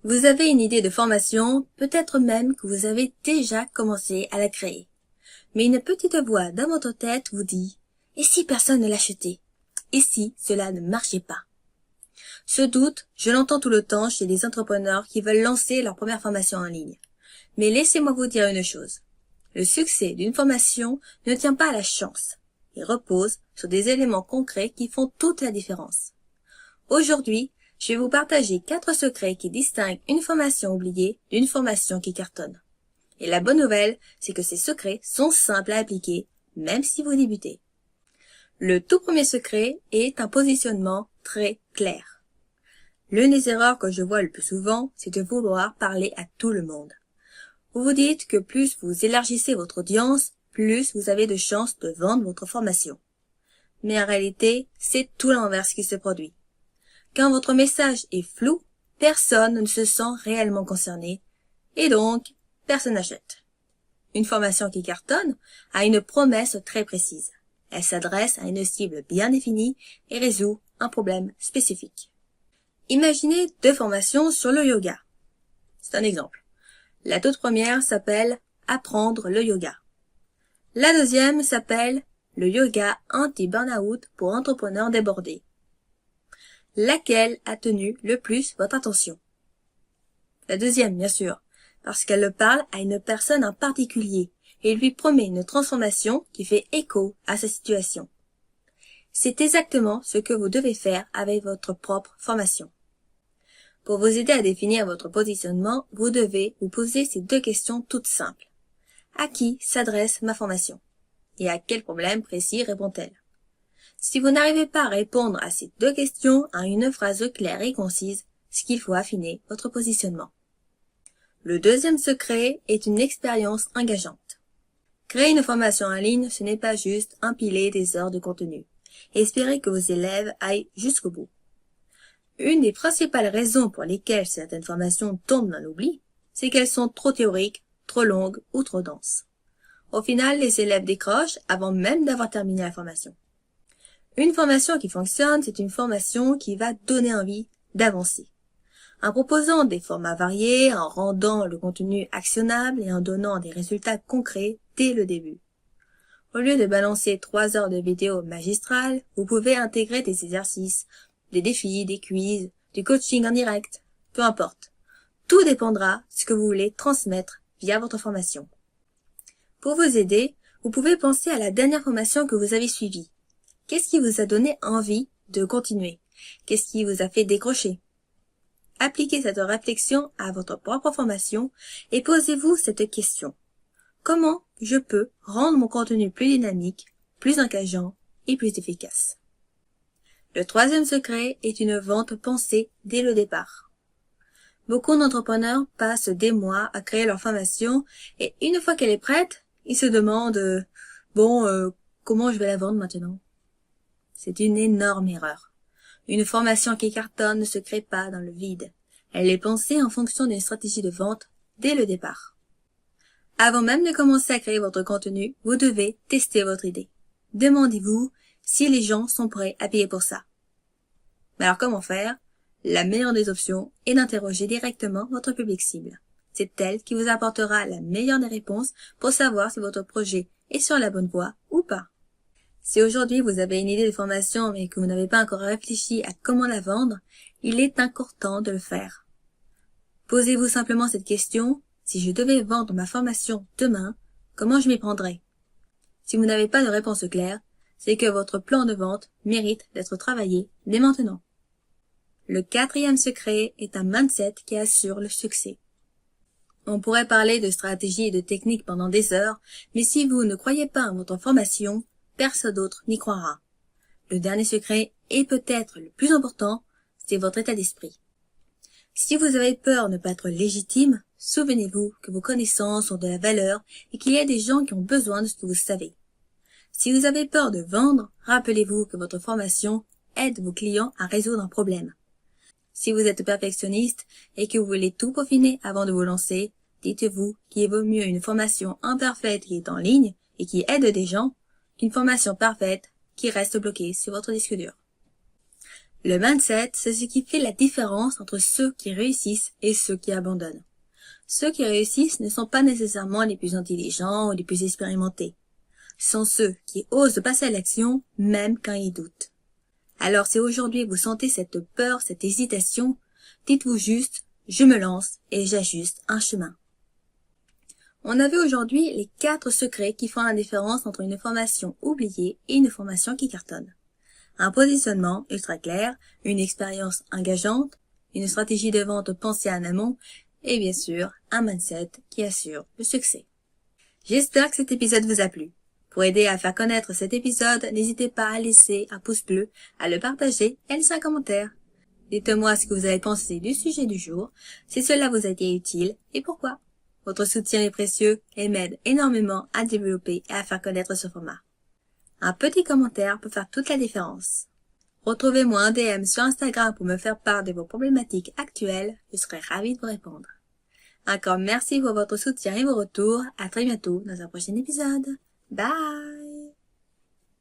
Vous avez une idée de formation, peut-être même que vous avez déjà commencé à la créer. Mais une petite voix dans votre tête vous dit « Et si personne ne l'achetait? Et si cela ne marchait pas ?» Ce doute, je l'entends tout le temps chez les entrepreneurs qui veulent lancer leur première formation en ligne. Mais laissez-moi vous dire une chose. Le succès d'une formation ne tient pas à la chance. Il repose sur des éléments concrets qui font toute la différence. Aujourd'hui, je vais vous partager 4 secrets qui distinguent une formation oubliée d'une formation qui cartonne. Et la bonne nouvelle, c'est que ces secrets sont simples à appliquer, même si vous débutez. Le tout premier secret est un positionnement très clair. L'une des erreurs que je vois le plus souvent, c'est de vouloir parler à tout le monde. Vous vous dites que plus vous élargissez votre audience, plus vous avez de chances de vendre votre formation. Mais en réalité, c'est tout l'inverse qui se produit. Quand votre message est flou, personne ne se sent réellement concerné, et donc, personne n'achète. Une formation qui cartonne a une promesse très précise. Elle s'adresse à une cible bien définie et résout un problème spécifique. Imaginez 2 formations sur le yoga. C'est un exemple. La toute première s'appelle « Apprendre le yoga ». La deuxième s'appelle « Le yoga anti-burnout pour entrepreneurs débordés ». Laquelle a tenu le plus votre attention? La deuxième, bien sûr, parce qu'elle parle à une personne en particulier et lui promet une transformation qui fait écho à sa situation. C'est exactement ce que vous devez faire avec votre propre formation. Pour vous aider à définir votre positionnement, vous devez vous poser ces 2 questions toutes simples. À qui s'adresse ma formation? Et à quel problème précis répond-elle? Si vous n'arrivez pas à répondre à ces 2 questions en une phrase claire et concise, c'est qu'il faut affiner votre positionnement. Le deuxième secret est une expérience engageante. Créer une formation en ligne, ce n'est pas juste empiler des heures de contenu et espérer que vos élèves aillent jusqu'au bout. Une des principales raisons pour lesquelles certaines formations tombent dans l'oubli, c'est qu'elles sont trop théoriques, trop longues ou trop denses. Au final, les élèves décrochent avant même d'avoir terminé la formation. Une formation qui fonctionne, c'est une formation qui va donner envie d'avancer. En proposant des formats variés, en rendant le contenu actionnable et en donnant des résultats concrets dès le début. Au lieu de balancer 3 heures de vidéos magistrales, vous pouvez intégrer des exercices, des défis, des quiz, du coaching en direct, peu importe. Tout dépendra de ce que vous voulez transmettre via votre formation. Pour vous aider, vous pouvez penser à la dernière formation que vous avez suivie. Qu'est-ce qui vous a donné envie de continuer? Qu'est-ce qui vous a fait décrocher? Appliquez cette réflexion à votre propre formation et posez-vous cette question. Comment je peux rendre mon contenu plus dynamique, plus engageant et plus efficace? Le troisième secret est une vente pensée dès le départ. Beaucoup d'entrepreneurs passent des mois à créer leur formation et une fois qu'elle est prête, ils se demandent comment je vais la vendre maintenant? C'est une énorme erreur. Une formation qui cartonne ne se crée pas dans le vide. Elle est pensée en fonction d'une stratégie de vente dès le départ. Avant même de commencer à créer votre contenu, vous devez tester votre idée. Demandez-vous si les gens sont prêts à payer pour ça. Mais alors comment faire? La meilleure des options est d'interroger directement votre public cible. C'est elle qui vous apportera la meilleure des réponses pour savoir si votre projet est sur la bonne voie ou pas. Si aujourd'hui vous avez une idée de formation mais que vous n'avez pas encore réfléchi à comment la vendre, il est encore temps de le faire. Posez-vous simplement cette question, si je devais vendre ma formation demain, comment je m'y prendrais? Si vous n'avez pas de réponse claire, c'est que votre plan de vente mérite d'être travaillé dès maintenant. Le 4e secret est un mindset qui assure le succès. On pourrait parler de stratégie et de technique pendant des heures, mais si vous ne croyez pas en votre formation, personne d'autre n'y croira. Le dernier secret, et peut-être le plus important, c'est votre état d'esprit. Si vous avez peur de ne pas être légitime, souvenez-vous que vos connaissances ont de la valeur et qu'il y a des gens qui ont besoin de ce que vous savez. Si vous avez peur de vendre, rappelez-vous que votre formation aide vos clients à résoudre un problème. Si vous êtes perfectionniste et que vous voulez tout peaufiner avant de vous lancer, dites-vous qu'il vaut mieux une formation imparfaite qui est en ligne et qui aide des gens qu'une formation parfaite qui reste bloquée sur votre disque dur. Le mindset, c'est ce qui fait la différence entre ceux qui réussissent et ceux qui abandonnent. Ceux qui réussissent ne sont pas nécessairement les plus intelligents ou les plus expérimentés. Ce sont ceux qui osent passer à l'action même quand ils doutent. Alors si aujourd'hui vous sentez cette peur, cette hésitation, dites-vous juste « je me lance et j'ajuste un chemin ». On a vu aujourd'hui les 4 secrets qui font la différence entre une formation oubliée et une formation qui cartonne. Un positionnement ultra clair, une expérience engageante, une stratégie de vente pensée en amont et bien sûr un mindset qui assure le succès. J'espère que cet épisode vous a plu. Pour aider à faire connaître cet épisode, n'hésitez pas à laisser un pouce bleu, à le partager et à laisser un commentaire. Dites-moi ce que vous avez pensé du sujet du jour, si cela vous a été utile et pourquoi. Votre soutien est précieux et m'aide énormément à développer et à faire connaître ce format. Un petit commentaire peut faire toute la différence. Retrouvez-moi en DM sur Instagram pour me faire part de vos problématiques actuelles, je serai ravie de vous répondre. Encore merci pour votre soutien et vos retours, à très bientôt dans un prochain épisode. Bye!